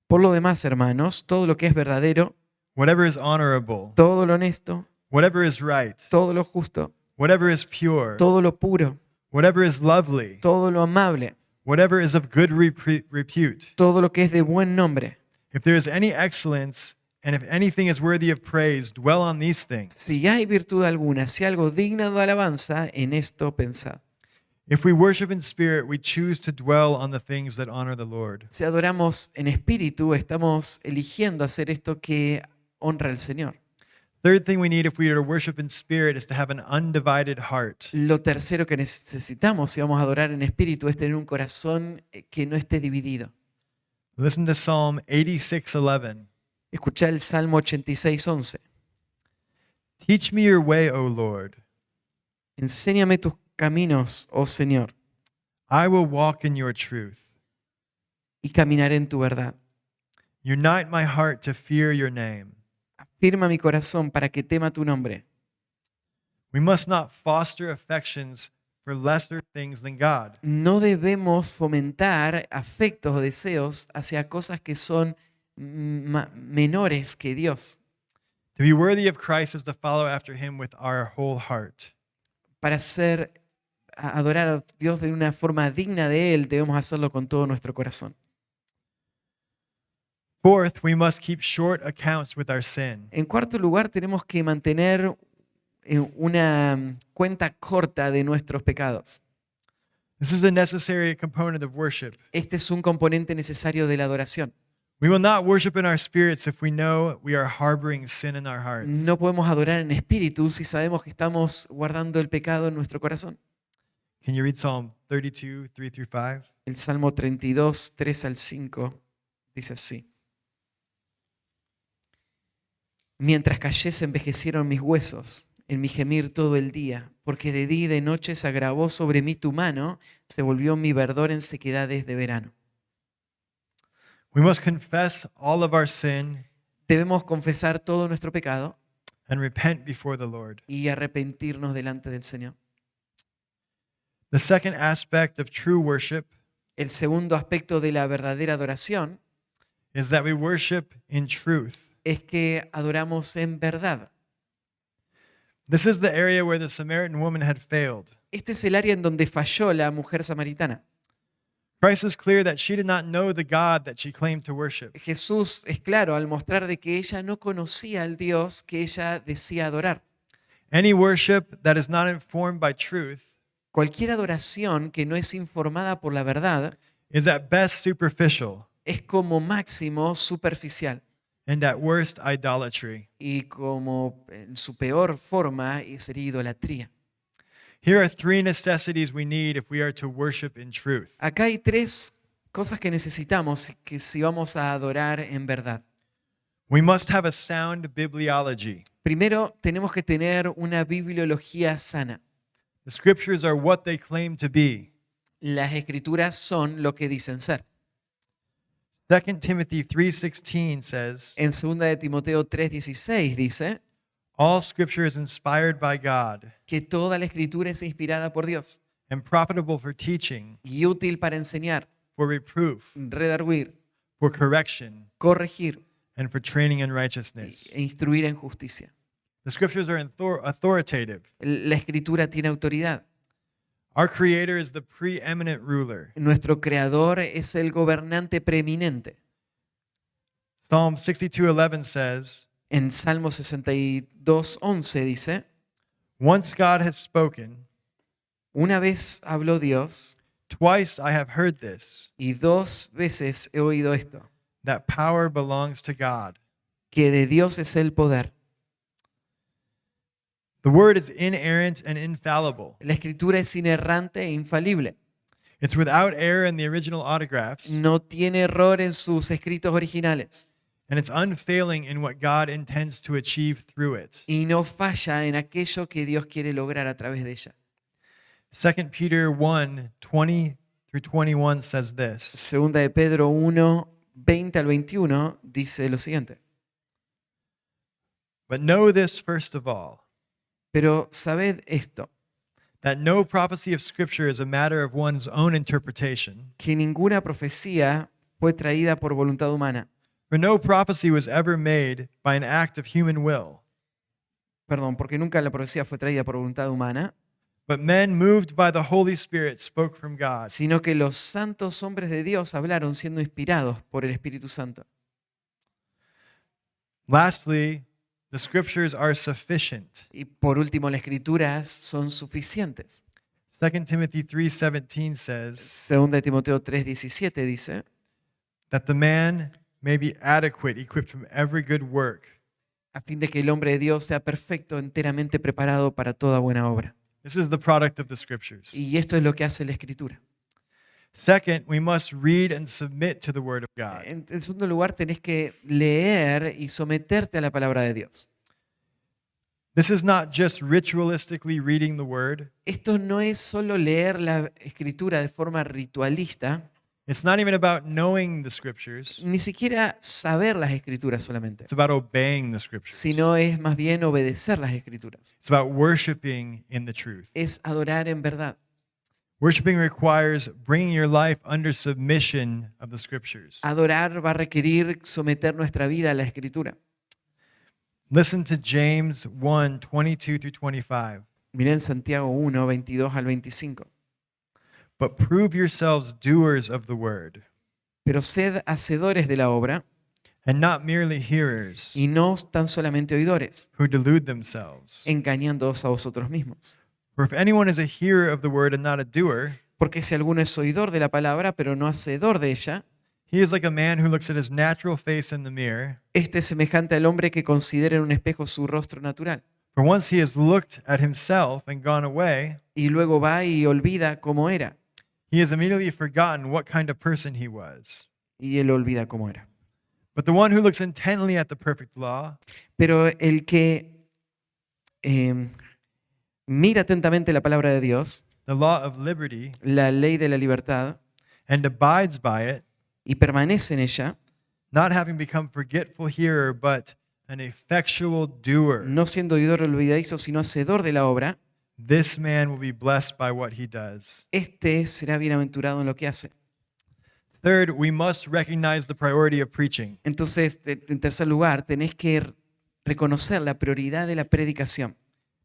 S2: Por lo demás, hermanos, todo lo que es verdadero,
S1: whatever is honorable,
S2: todo lo honesto,
S1: whatever is right,
S2: todo lo justo,
S1: whatever is pure,
S2: todo lo puro,
S1: whatever is lovely,
S2: todo lo amable,
S1: whatever is of good repute,
S2: todo lo que es de buen nombre,
S1: if there is any excellence, and if anything is worthy of praise, dwell on these things.
S2: si hay virtud alguna, si algo digno de alabanza, en esto pensad.
S1: If we worship in spirit, we choose to dwell on the things that honor the Lord.
S2: Si adoramos en espíritu, estamos eligiendo hacer esto que honra al Señor.
S1: Third thing we need if we are to worship in spirit is to have an undivided heart.
S2: Lo tercero que necesitamos si vamos a adorar en espíritu es tener un corazón que no esté dividido.
S1: Listen to Psalm 86:11.
S2: Escuchá el Salmo 86:11.
S1: Teach me your way, O Lord.
S2: Enséñame tus caminos, oh Señor,
S1: I will walk in your truth.
S2: y caminaré en tu verdad.
S1: Unite my heart to fear your name.
S2: Afirma mi corazón para que tema tu nombre.
S1: We must not foster affections for lesser things than God.
S2: No debemos fomentar afectos o deseos hacia cosas que son menores que Dios.
S1: To be worthy of Christ is to follow after him with our whole heart.
S2: Para adorar a Dios de una forma digna de Él, debemos hacerlo con todo nuestro corazón.
S1: Fourth, we must keep short accounts with our sin.
S2: En cuarto lugar, tenemos que mantener una cuenta corta de nuestros pecados.
S1: This is a necessary component of worship.
S2: Este es un componente necesario de la adoración.
S1: We will not worship in our spirits if we know we are harboring sin in our hearts.
S2: No podemos adorar en espíritu si sabemos que estamos guardando el pecado en nuestro corazón.
S1: Can you read Psalm 32, 3 through 5?
S2: El Salmo 32, 3 al 5 dice así. Mientras callé se envejecieron mis huesos, en mi gemir todo el día, porque de día y de noche se agravó sobre mí tu mano, se volvió mi verdor en sequedades de verano.
S1: We must confess all of our sin
S2: Debemos confesar todo nuestro pecado
S1: and repent before the Lord.
S2: y arrepentirnos delante del Señor.
S1: The second aspect of true worship
S2: El segundo aspecto de la verdadera adoración
S1: is that we worship in truth.
S2: es que adoramos en verdad.
S1: This is the area where the Samaritan woman had failed.
S2: Este es el área en donde falló la mujer samaritana.
S1: Christ is clear that she did not know the God that she claimed to worship.
S2: Jesús es claro al mostrar de que ella no conocía al Dios que ella decía adorar.
S1: Any worship that is not informed by truth
S2: Cualquier adoración que no es informada por la verdad
S1: is at best superficial
S2: es como máximo superficial
S1: and at worst idolatry.
S2: y como en su peor forma sería idolatría.
S1: Here are three necessities we need if we are to worship in truth.
S2: Acá hay tres cosas que necesitamos que si vamos a adorar en verdad.
S1: We must have a sound bibliology.
S2: Primero, tenemos que tener una bibliología sana.
S1: The scriptures are what they claim to be.
S2: Las escrituras son lo que dicen ser.
S1: 2 Timothy 3:16 says,
S2: En 2 de Timoteo 3:16 dice
S1: all scripture is inspired by God
S2: que toda la escritura es inspirada por Dios
S1: and profitable for teaching,
S2: y útil para enseñar,
S1: for reproof,
S2: redarguir,
S1: for correction,
S2: corregir
S1: and for training in righteousness.
S2: e instruir en justicia.
S1: The scriptures are authoritative.
S2: La escritura tiene autoridad.
S1: Our Creator is the preeminent ruler.
S2: Nuestro creador es el gobernante preeminente.
S1: Psalm 62:11 says,
S2: En Salmo 62:11 dice,
S1: once God has spoken,
S2: una vez habló Dios
S1: twice I have heard this,
S2: y dos veces he oído esto,
S1: that power belongs to God.
S2: que de Dios es el poder.
S1: The word is inerrant and infallible.
S2: La escritura es inerrante e infalible.
S1: It's without error in the original autographs,
S2: No tiene error en sus escritos originales
S1: and it's unfailing in what God intends to achieve through it.
S2: y no falla en aquello que Dios quiere lograr a través de ella.
S1: 2 Peter 1:20 through 21 says this.
S2: Segunda de Pedro 1, 20 al 21 dice lo siguiente.
S1: But know this first of all,
S2: Pero sabed esto,
S1: that no prophecy of Scripture is a matter of one's own interpretation.
S2: que ninguna profecía fue traída por voluntad humana.
S1: For no prophecy was ever made by an act of human will,
S2: Perdón, porque nunca la profecía fue traída por voluntad humana,
S1: but men moved by the Holy Spirit spoke from God.
S2: sino que los santos hombres de Dios hablaron siendo inspirados por el Espíritu Santo.
S1: Lastly, the Scriptures are sufficient.
S2: Y por último, las escrituras son suficientes.
S1: 2 Timothy 3:17 says
S2: 2 de Timoteo 3:17 dice,
S1: that the man may be adequate, equipped from every good work.
S2: a fin de que el hombre de Dios sea perfecto, enteramente preparado para toda buena obra.
S1: This is the product of the scriptures.
S2: Y esto es lo que hace la Escritura.
S1: Second, we must read and submit to the word of God.
S2: En segundo lugar, tenés que leer y someterte a la palabra de Dios.
S1: This is not just ritualistically reading the word.
S2: Esto no es solo leer la Escritura de forma ritualista,
S1: It's not even about knowing the scriptures.
S2: ni siquiera saber las Escrituras solamente,
S1: It's about obeying the scriptures.
S2: sino es más bien obedecer las Escrituras.
S1: It's about worshiping in the truth.
S2: Es adorar en verdad.
S1: Worshiping requires bringing your life under submission of the scriptures.
S2: Adorar va a requerir someter nuestra vida a la Escritura.
S1: Listen to James 1:22 through 25.
S2: Miren Santiago 1, 22 al 25.
S1: But prove yourselves doers of the word,
S2: Pero sed hacedores de la obra
S1: and not merely hearers,
S2: y no tan solamente oidores,
S1: who delude themselves.
S2: engañándoos a vosotros mismos.
S1: For if anyone is a hearer of the word and not a doer,
S2: Porque si alguno es oidor de la palabra, pero no hacedor de ella,
S1: he is like a man who looks at his natural face in the mirror.
S2: este es semejante al hombre que considera en un espejo su rostro natural,
S1: For once he has looked at himself and gone away,
S2: y luego va y olvida cómo era,
S1: he has immediately forgotten what kind of person he was.
S2: y él olvida cómo era.
S1: But the one who looks intently at the perfect law,
S2: Pero el que mira atentamente la palabra de Dios,
S1: the law of liberty,
S2: la ley de la libertad,
S1: and abides by it,
S2: y permanece en ella,
S1: not having become forgetful hearer, but an effectual doer,
S2: no siendo oidor olvidadizo, sino hacedor de la obra,
S1: this man will be blessed by what he does.
S2: este será bienaventurado en lo que hace.
S1: Third, we must recognize the priority of preaching.
S2: Entonces, en tercer lugar, tenés que reconocer la prioridad de la predicación.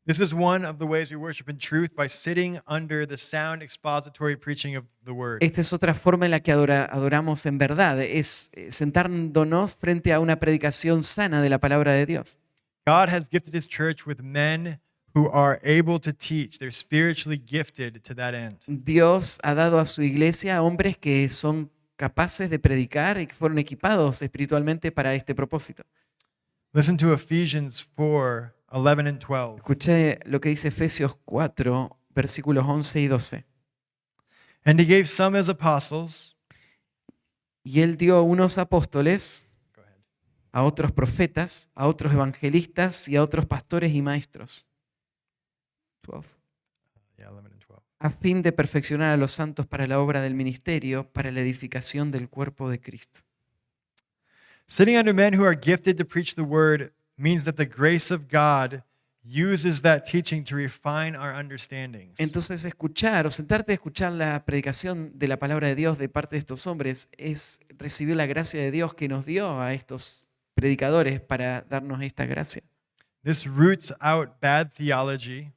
S1: This is one of the ways we worship in truth, by sitting under the sound expository preaching of the word.
S2: Esta es otra forma en la que adoramos en verdad, es sentándonos frente a una predicación sana de la palabra de Dios.
S1: God has gifted his church with men who are able to teach. They're spiritually gifted to that end.
S2: Dios ha dado a su iglesia hombres que son capaces de predicar y que fueron equipados espiritualmente para este propósito.
S1: Listen to Ephesians 4:11 and 12.
S2: Escuché lo que dice Efesios 4, versículos 11 y 12.
S1: And he gave some as apostles.
S2: Y él dio a unos apóstoles,
S1: Go ahead.
S2: a otros profetas, a otros evangelistas y a otros pastores y maestros. 12.
S1: Yeah, 11 and 12.
S2: A fin de perfeccionar a los santos para la obra del ministerio, para la edificación del cuerpo de Cristo.
S1: Sitting under men who are gifted to preach the word means that the grace of God uses that teaching to refine our understandings.
S2: Entonces escuchar o sentarte a escuchar la predicación de la palabra de Dios de parte de estos hombres es recibir la gracia de Dios que nos dio a estos predicadores para darnos esta gracia.
S1: This roots out bad theology.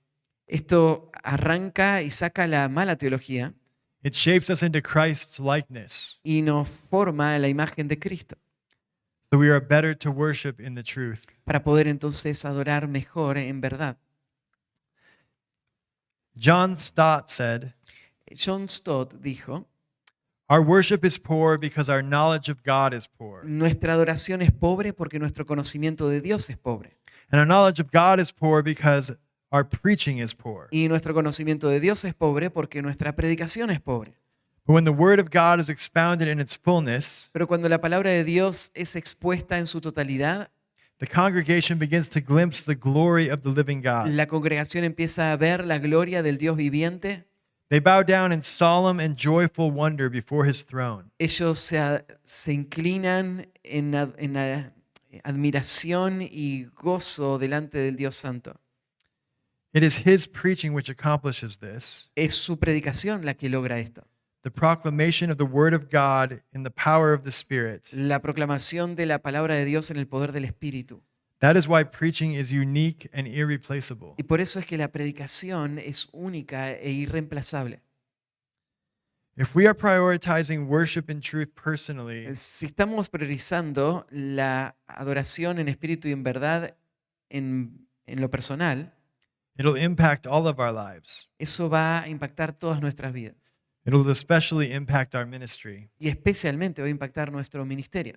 S2: Esto arranca y saca la mala teología
S1: It shapes us into Christ's likeness,
S2: y nos forma a la imagen de Cristo
S1: so we are better to worship in the truth.
S2: para poder entonces adorar mejor en verdad.
S1: John Stott said,
S2: John Stott dijo,
S1: "Our worship is poor because our knowledge of God is poor,
S2: nuestra adoración es pobre porque nuestro conocimiento de Dios es pobre.
S1: and our knowledge of God is poor because our preaching is poor.
S2: Y nuestro conocimiento de Dios es pobre porque nuestra predicación es pobre.
S1: But when the word of God is expounded in its fullness,
S2: Pero cuando la palabra de Dios es expuesta en su totalidad,
S1: the congregation begins to glimpse the glory of the living God.
S2: la congregación empieza a ver la gloria del Dios viviente.
S1: They bow down in solemn and joyful wonder before his throne.
S2: Ellos se inclinan en admiración y gozo delante del Dios Santo.
S1: It is his preaching which accomplishes this,
S2: Es su predicación la que logra esto.
S1: the proclamation of the word of God in the power of the Spirit.
S2: La proclamación de la palabra de Dios en el poder del Espíritu.
S1: That is why preaching is unique and irreplaceable.
S2: Y por eso es que la predicación es única e irreemplazable.
S1: If we are prioritizing worship in truth personally,
S2: Si estamos priorizando la adoración en espíritu y en verdad en lo personal,
S1: It'll impact all of our lives.
S2: Eso va a impactar todas nuestras vidas.
S1: It'll especially impact our ministry.
S2: Y especialmente va a impactar nuestro ministerio.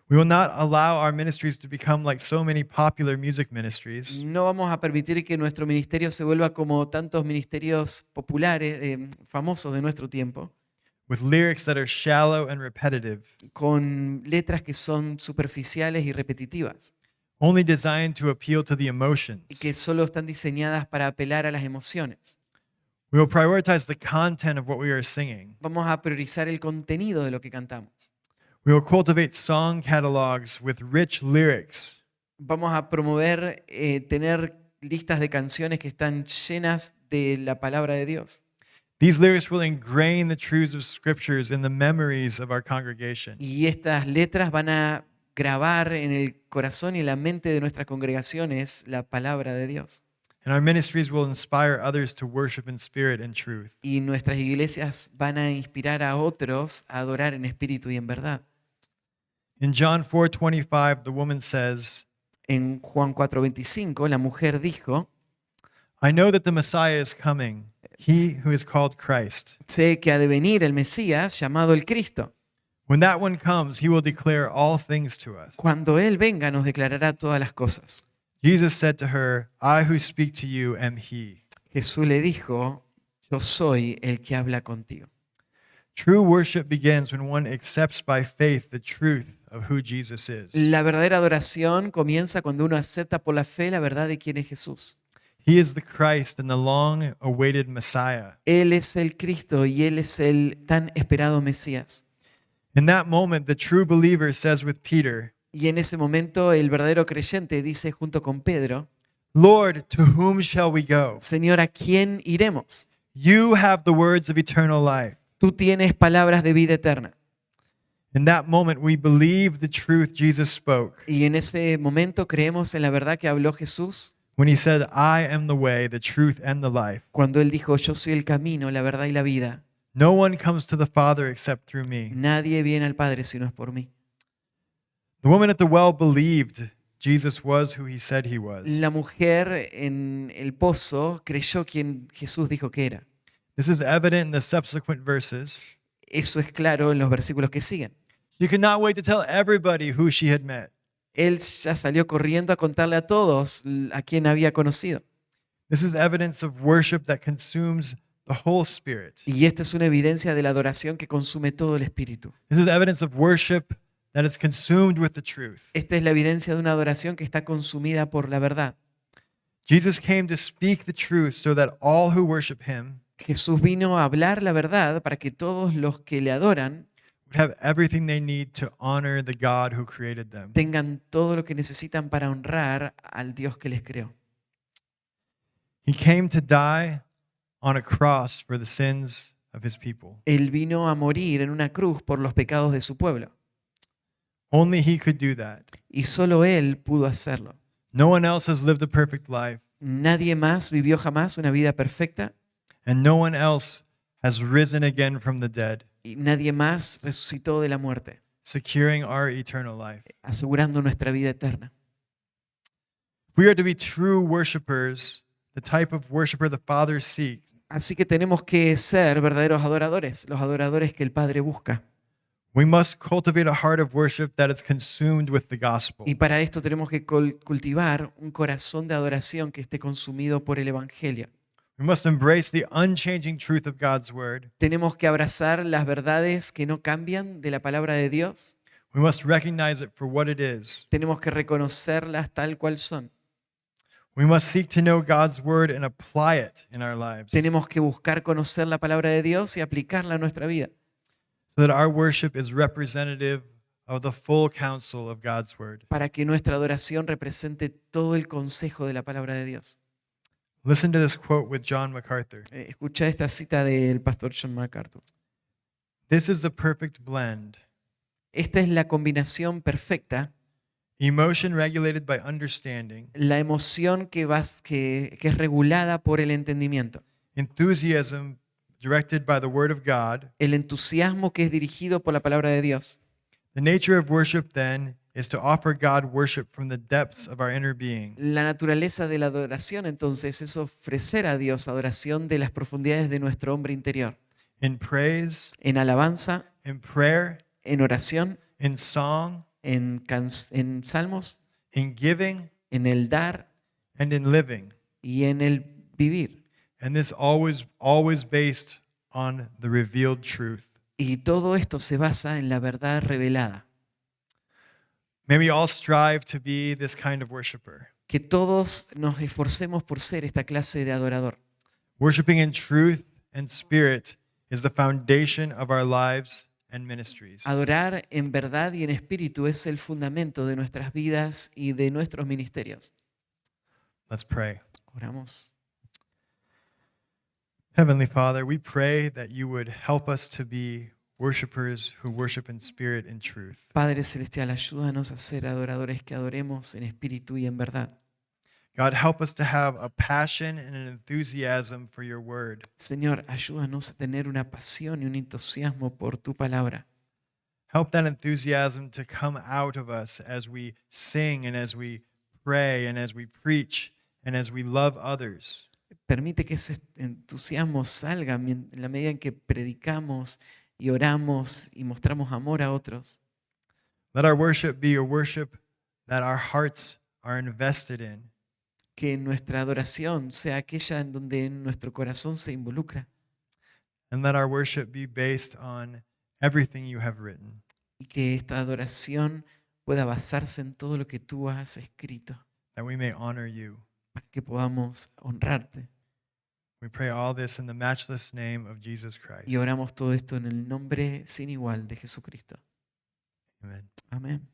S1: We will not allow our ministries to become like so many popular music ministries,
S2: No vamos a permitir que nuestro ministerio se vuelva como tantos ministerios populares, famosos de nuestro tiempo,
S1: with lyrics that are shallow and repetitive,
S2: con letras que son superficiales y repetitivas,
S1: only designed to appeal to the emotions.
S2: y que solo están diseñadas para apelar a las emociones.
S1: We will prioritize the content of what we are singing.
S2: Vamos a priorizar el contenido de lo que cantamos.
S1: We will cultivate song catalogs with rich lyrics,
S2: Vamos a promover tener listas de canciones que están llenas de la palabra de Dios.
S1: These lyrics will ingrain the truths of scriptures in the memories of our congregation.
S2: Y estas letras van a grabar en el corazón y en la mente de nuestras congregaciones la palabra de Dios.
S1: And our ministries will inspire others to worship in spirit and truth.
S2: Y nuestras iglesias van a inspirar a otros a adorar en espíritu y en verdad.
S1: In John 4:25, the woman says,
S2: En Juan 4:25, la mujer dijo,
S1: I know that the Messiah is coming, he who is called Christ.
S2: sé que ha de venir el Mesías llamado el Cristo.
S1: When that one comes, he will declare all things to us.
S2: Cuando Él venga nos declarará todas las cosas.
S1: Jesus said to her, I who speak to you am he.
S2: Jesús le dijo, yo soy el que habla contigo.
S1: True worship begins when one accepts by faith the truth of who Jesus is.
S2: La verdadera adoración comienza cuando uno acepta por la fe la verdad de quién es Jesús.
S1: He is the Christ and the long awaited Messiah.
S2: Él es el Cristo y Él es el tan esperado Mesías.
S1: In that moment, the true believer says with Peter,
S2: Y en ese momento el verdadero creyente dice junto con Pedro,
S1: Lord, to whom shall we go?
S2: Señor, ¿a quién iremos?
S1: You have the words of eternal life.
S2: Tú tienes palabras de vida eterna.
S1: In that moment, we believe the truth Jesus spoke
S2: Y en ese momento creemos en la verdad que habló Jesús
S1: when he said, I am the way, the truth, and the life.
S2: cuando Él dijo, yo soy el camino, la verdad y la vida.
S1: No one comes to the Father except through me.
S2: Nadie viene al Padre si no es por mí.
S1: The woman at the well believed Jesus was who he said he was.
S2: La mujer en el pozo creyó quien Jesús dijo que era.
S1: This is evident in the subsequent verses.
S2: Eso es claro en los versículos que siguen.
S1: She could not wait to tell everybody who she had met.
S2: Él ya salió corriendo a contarle a todos a quien había conocido.
S1: This is evidence of worship that consumes the whole spirit.
S2: Y esta es una evidencia de la adoración que consume todo el espíritu.
S1: This is evidence of worship that is consumed with the truth.
S2: Esta es la evidencia de una adoración que está consumida por la verdad.
S1: Jesus came to speak the truth so that all who worship him
S2: Jesús vino a hablar la verdad para que todos los que le adoran
S1: would have everything they need to honor the God who created them.
S2: tengan todo lo que necesitan para honrar al Dios que les creó.
S1: He came to die on a cross for the sins of his people.
S2: Él vino a morir en una cruz por los pecados de su pueblo.
S1: Only he could do that.
S2: Y solo Él pudo hacerlo.
S1: No one else has lived a perfect life,
S2: Nadie más vivió jamás una vida perfecta
S1: and no one else has risen again from the dead,
S2: y nadie más resucitó de la muerte,
S1: securing our eternal life.
S2: asegurando nuestra vida eterna.
S1: If we are to be true worshipers, the type of worshiper the Father seeks,
S2: Así que tenemos que ser verdaderos adoradores, los adoradores que el Padre busca.
S1: we must cultivate a heart of worship that is consumed with the gospel.
S2: Y para esto tenemos que cultivar un corazón de adoración que esté consumido por el Evangelio.
S1: We must embrace the unchanging truth of God's word.
S2: Tenemos que abrazar las verdades que no cambian de la palabra de Dios.
S1: We must recognize it for what it is.
S2: Tenemos que reconocerlas tal cual son.
S1: We must seek to know God's word and apply it in our lives
S2: Tenemos que buscar conocer la palabra de Dios y aplicarla a nuestra vida,
S1: so that our worship is representative of the full counsel of God's word.
S2: para que nuestra adoración represente todo el consejo de la palabra de Dios.
S1: Listen to this quote with John MacArthur.
S2: Escucha esta cita del pastor John MacArthur.
S1: This is the perfect blend.
S2: Esta es la combinación perfecta,
S1: Emotion regulated by understanding,
S2: la emoción que es regulada por el entendimiento,
S1: enthusiasm directed by the word of God.
S2: el entusiasmo que es dirigido por la palabra de Dios.
S1: The nature of worship then is to offer God worship from the depths of our inner being,
S2: La naturaleza de la adoración entonces es ofrecer a Dios adoración de las profundidades de nuestro hombre interior,
S1: in praise,
S2: en alabanza,
S1: in prayer,
S2: en oración,
S1: in song,
S2: en salmos,
S1: in giving,
S2: en el dar
S1: and in living.
S2: y en el vivir.
S1: And this always based on the revealed truth.
S2: Y todo esto se basa en la verdad revelada.
S1: May we all strive to be this kind of worshiper,
S2: Que todos nos esforcemos por ser esta clase de adorador.
S1: worshiping in truth and spirit is the foundation of our lives and ministries.
S2: Adorar en verdad y en espíritu es el fundamento de nuestras vidas y de nuestros ministerios.
S1: Let's pray.
S2: Oramos.
S1: Heavenly Father, we pray that you would help us to be worshipers who worship in spirit and truth.
S2: Padre Celestial, ayúdanos a ser adoradores que adoremos en espíritu y en verdad.
S1: God, help us to have a passion and an enthusiasm for your word.
S2: Señor, ayúdanos a tener una pasión y un entusiasmo por tu palabra.
S1: Help that enthusiasm to come out of us as we sing and as we pray and as we preach and as we love others.
S2: Permite que ese entusiasmo salga en la medida en que predicamos y oramos y mostramos amor a otros.
S1: Let our worship be a worship that our hearts are invested in.
S2: Que nuestra adoración sea aquella en donde nuestro corazón se involucra
S1: And let our worship be based on everything you have written.
S2: y que esta adoración pueda basarse en todo lo que tú has escrito
S1: That we may honor you.
S2: para que podamos honrarte.
S1: We pray all this in the matchless name of Jesus Christ.
S2: Y oramos todo esto en el nombre sin igual de Jesucristo.
S1: Amen.
S2: Amén.